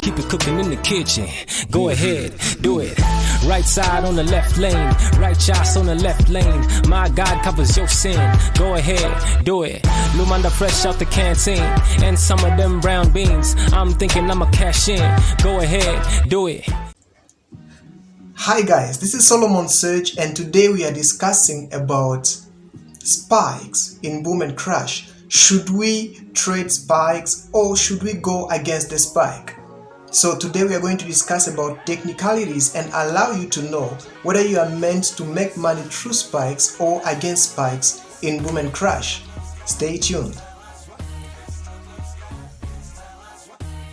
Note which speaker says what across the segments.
Speaker 1: Keep it cooking in the kitchen. Go ahead, do it. Right side on the left lane, right shots on the left lane. My God covers your sin. Go ahead, do it. Lumanda fresh out the canteen, and some of them brown beans. I'm thinking I'ma cash in. Go ahead, do it.
Speaker 2: Hi guys, this is Solomon Search, and today we are discussing about spikes in boom and crash. Should we trade spikes or should we go against the spike? So today we are going to discuss about technicalities and allow you to know whether you are meant to make money through spikes or against spikes in boom and crash. Stay tuned.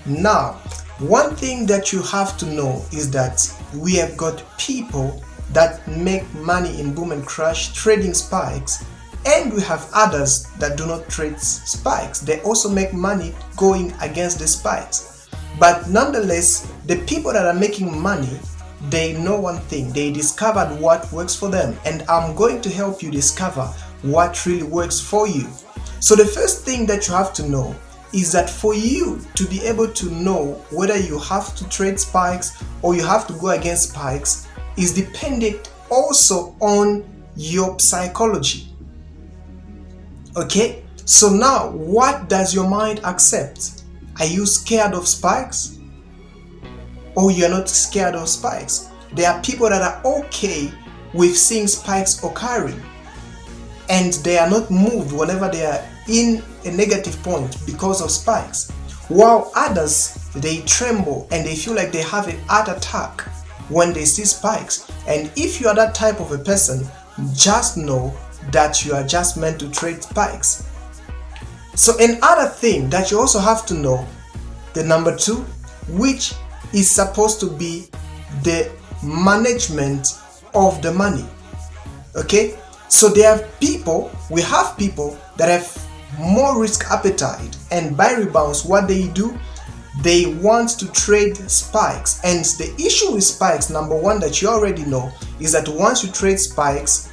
Speaker 2: Now, one thing that you have to know is that we have got people that make money in boom and crash trading spikes, and we have others that do not trade spikes. They also make money going against the spikes. But nonetheless, the people that are making money, they know one thing. They discovered what works for them, and I'm going to help you discover what really works for you. So the first thing that you have to know is that for you to be able to know whether you have to trade spikes or you have to go against spikes is dependent also on your psychology. Okay, so now what does your mind accept? Are you scared of spikes or you're not scared of spikes? There are people that are okay with seeing spikes occurring and they are not moved whenever they are in a negative point because of spikes, while others, they tremble and they feel like they have a heart attack when they see spikes. And if you are that type of a person, just know that you are just meant to trade spikes. So another thing that you also have to know, the number 2, which is supposed to be the management of the money. Okay, so we have people that have more risk appetite, and by rebounds, what they do, they want to trade spikes. And the issue with spikes, number 1, that you already know, is that once you trade spikes,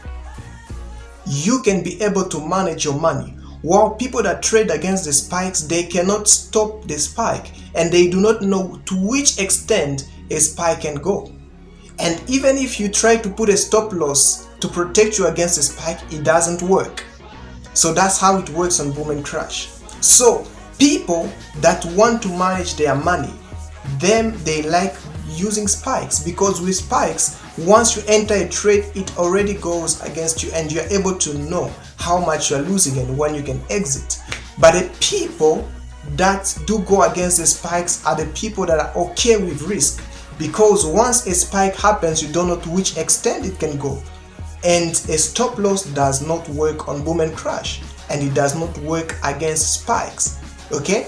Speaker 2: you can be able to manage your money, while people that trade against the spikes, they cannot stop the spike and they do not know to which extent a spike can go. And even if you try to put a stop loss to protect you against a spike, it doesn't work. So that's how it works on boom and crash. So people that want to manage their money, they like using spikes, because with spikes, once you enter a trade, it already goes against you and you're able to know how much you're losing and when you can exit. But the people that do go against the spikes are the people that are okay with risk, because once a spike happens, you don't know to which extent it can go. And a stop loss does not work on boom and crash, and it does not work against spikes. Okay?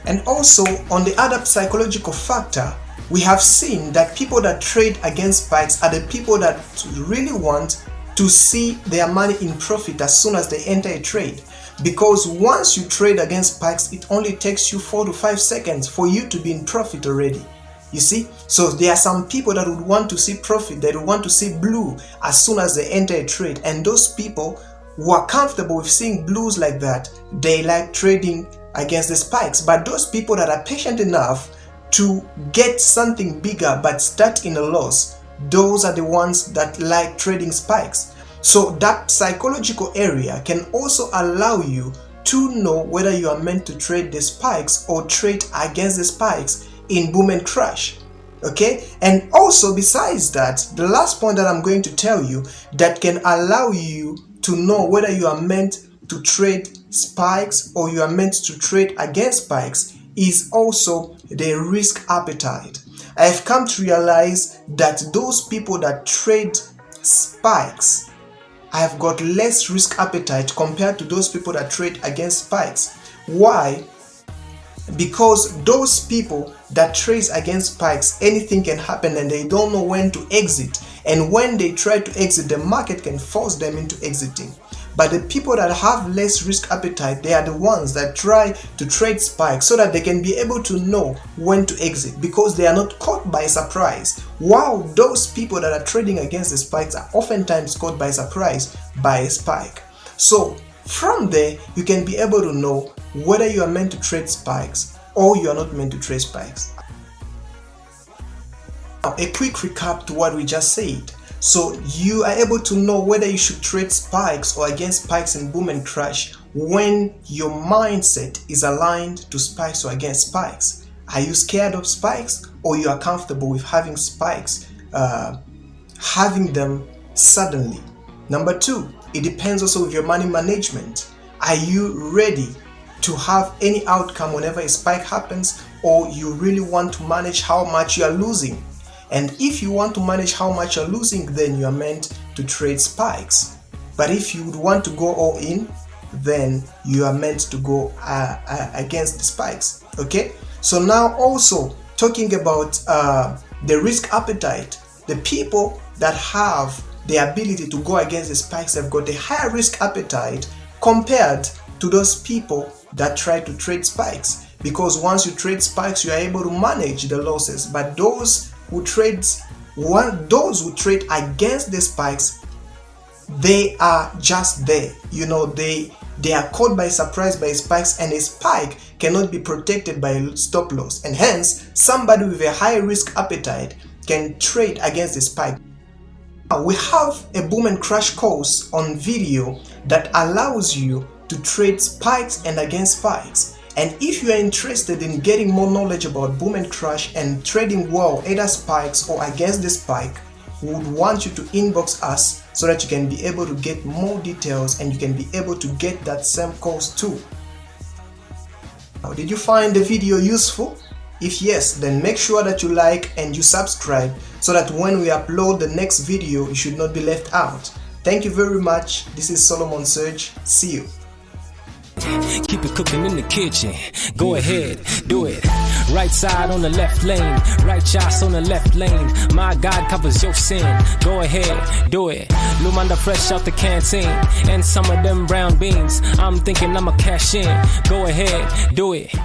Speaker 2: And also, on the other psychological factor, we have seen that people that trade against spikes are the people that really want to see their money in profit as soon as they enter a trade. Because once you trade against spikes, it only takes you 4 to 5 seconds for you to be in profit already. You see? So there are some people that would want to see profit, they would want to see blue as soon as they enter a trade. And those people who are comfortable with seeing blues like that, they like trading against the spikes. But those people that are patient enough to get something bigger but start in a loss, those are the ones that like trading spikes. So that psychological area can also allow you to know whether you are meant to trade the spikes or trade against the spikes in boom and crash. Okay, and also besides that, the last point that I'm going to tell you that can allow you to know whether you are meant to trade spikes or you are meant to trade against spikes is also the risk appetite. I have come to realize that those people that trade spikes have got less risk appetite compared to those people that trade against spikes. Why? Because those people that trade against spikes, anything can happen and they don't know when to exit. And when they try to exit, the market can force them into exiting. But the people that have less risk appetite, they are the ones that try to trade spikes so that they can be able to know when to exit, because they are not caught by surprise. While those people that are trading against the spikes are oftentimes caught by surprise by a spike. So from there, you can be able to know whether you are meant to trade spikes or you are not meant to trade spikes. Now, a quick recap to what we just said. So you are able to know whether you should trade spikes or against spikes in boom and crash when your mindset is aligned to spikes or against spikes. Are you scared of spikes, or you are comfortable with having spikes, having them suddenly? Number two, it depends also with your money management. Are you ready to have any outcome whenever a spike happens, or you really want to manage how much you are losing? And if you want to manage how much you're losing, then you are meant to trade spikes. But if you would want to go all in, then you are meant to go against the spikes. Okay, so now also talking about the risk appetite. The people that have the ability to go against the spikes have got a higher risk appetite compared to those people that try to trade spikes, because once you trade spikes, you are able to manage the losses. But those who trade against the spikes, they are just there. You know, they are caught by surprise by spikes, and a spike cannot be protected by stop loss, and hence somebody with a high risk appetite can trade against the spike. Now, we have a boom and crash course on video that allows you to trade spikes and against spikes. And if you are interested in getting more knowledge about boom and crash and trading well either spikes or against the spike, we would want you to inbox us so that you can be able to get more details and you can be able to get that same course too. Now, did you find the video useful? If yes, then make sure that you like and you subscribe so that when we upload the next video, you should not be left out. Thank you very much. This is Solomon Surge. See you.
Speaker 1: Keep it cooking in the kitchen. Go ahead, do it. Right side on the left lane, right shots on the left lane. My God covers your sin. Go ahead, do it. Lumanda fresh out the canteen, and some of them brown beans. I'm thinking I'ma cash in. Go ahead, do it.